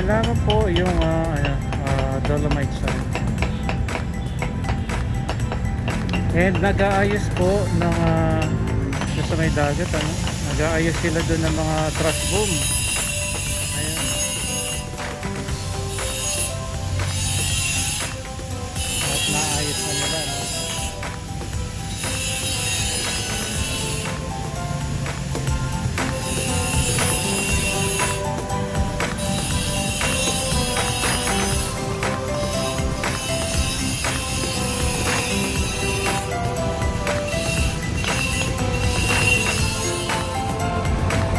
lamang po yung dolomite sand. And nag-aayos po ng sa may dagat, ano? Nag-aayos sila doon ng mga trash boom. Ayan. At naayos na nila, no?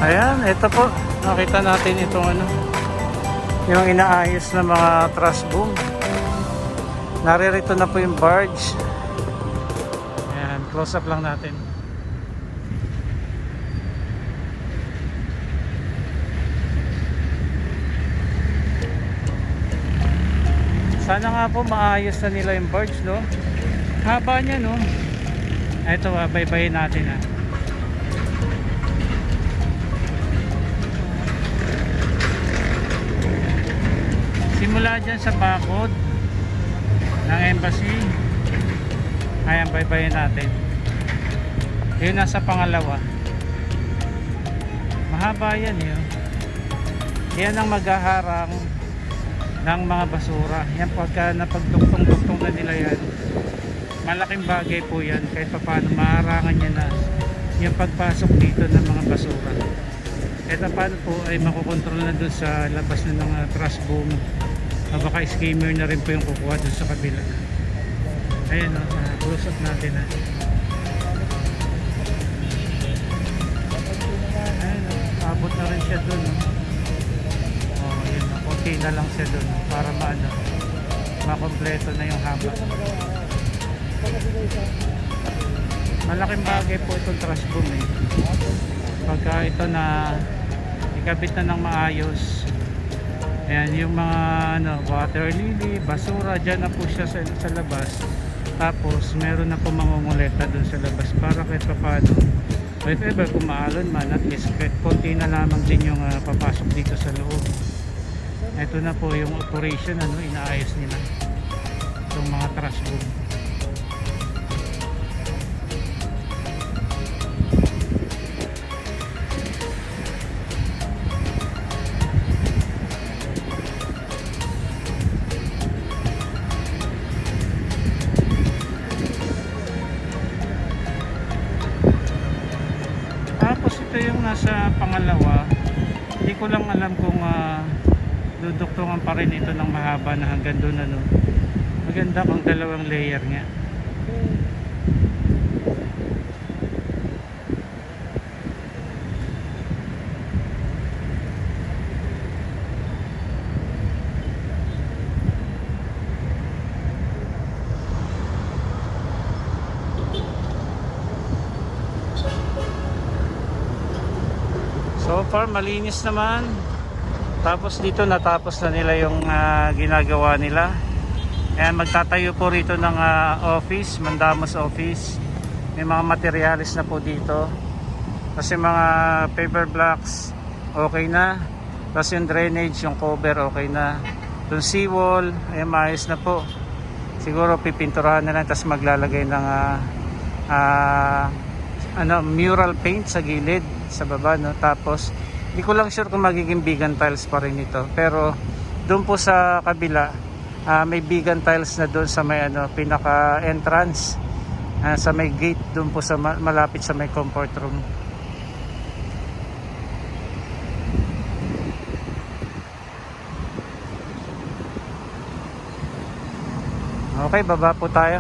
Ayan, ito po. Nakita natin itong ano, yung inaayos na mga trash boom. Naririto na po yung barge. Ayan, close up lang natin. Sana nga po maayos na nila yung barge, no? Haba niya, no? Ito, baybayin natin, ha. Simula dyan sa bakod ng embassy. Ayan, baybayin natin. Yun nasa pangalawa. Mahaba yan yun. Yan ang maghaharang ng mga basura. Yan, pagka napagduktong-duktong na nila yan, malaking bagay po yan. Kahit pa paano maharangan niya na yung pagpasok dito ng mga basura. Kahit pa paano po ay makokontrol na dun sa labas na ng trash boom. Baka skimmer na rin po yung kukuha dun sa kabila. Ayan, close up natin, ha. Ayan, abot na rin siya dun, yun, konti na lang siya dun para makompleto na yung haba. Malaking bagay po itong trash boom, eh. Pagka ito na ikabit na ng maayos. Ayan, yung mga water lily, basura, dyan na po siya sa labas. Tapos meron na po mangungulekta dun sa labas para kahit paano, if ever kung maalon man, at least kahit konti na lamang din yung papasok dito sa loob. Ito na po yung operation, inaayos nila itong mga trash boom. Tapos ito yung nasa pangalawa. Hindi ko lang alam kung duduktungan pa rin ito ng mahaba na hanggang doon, maganda kung dalawang layer nga. So far malinis naman. Tapos dito natapos na nila yung ginagawa nila. Ayan, magtatayo po rito ng office, Mandamos office. May mga materialis na po dito. Kasi mga paper blocks okay na. Tapos yung drainage, yung cover okay na. Yung seawall, ayan, maayos na po. Siguro pipinturahan na lang, tapos maglalagay ng mural paint sa gilid, sa baba, no? Tapos hindi ko lang sure kung magiging vegan tiles pa rin ito, pero doon po sa kabila may vegan tiles na doon sa may pinaka entrance, sa may gate doon po sa malapit sa may comfort room. Okay, baba po tayo.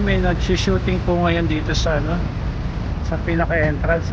May nag-shooting po ngayon dito sa sa pinaka-entrance,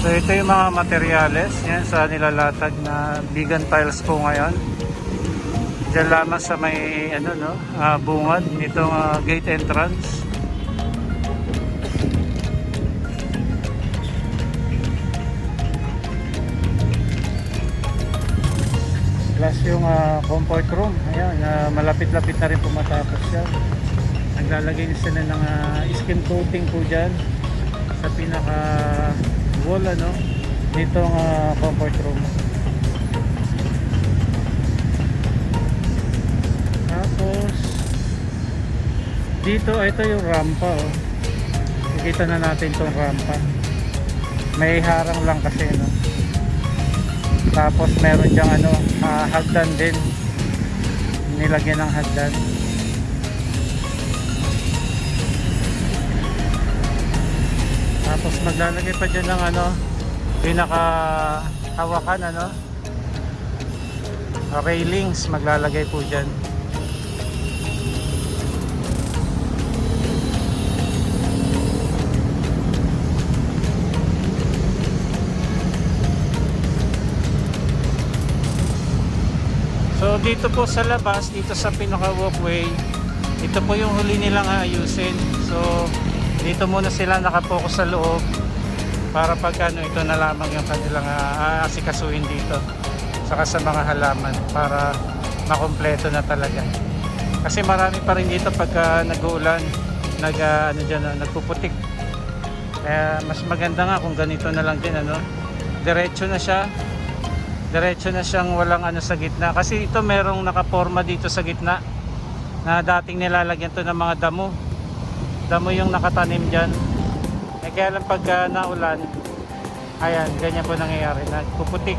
So ito yung mga materyales yan sa nilalatag na vegan tiles po ngayon. Diyan lamang sa may ano no, bungad nitong gate entrance. Plus yung comfort room. Ayan, malapit-lapit na rin po matapos yan. Naglalagay na sila ng skin coating po dyan sa pinaka wall ano, nitong comfort room. Tapos dito, ito yung rampa oh. Nakikita na natin tong rampa. May harang lang kasi no. Tapos meron diyang ano, hagdan din. Nilagyan ng hagdan. Tapos maglalagay pa dyan ng ano, pinaka hawakan ano, railings maglalagay po dyan. So dito po sa labas, dito sa pinaka walkway, ito po yung huli nilang ayusin. So dito muna sila nakapokus sa loob para pag ano, ito na lamang yung kanilang aasikasuhin dito saka sa mga halaman para makompleto na talaga. Kasi marami pa rin dito pagka nag-uulan, nagpuputik. Kaya mas maganda nga kung ganito na lang din ano. Diretso na siya. Diretso na siyang walang ano sa gitna. Kasi ito merong nakaporma dito sa gitna na dating nilalagyan to ng mga damo. Damo yung nakatanim dyan. Kaya lang pagka naulan, ayan, ganyan po nangyayari. Nagpuputik.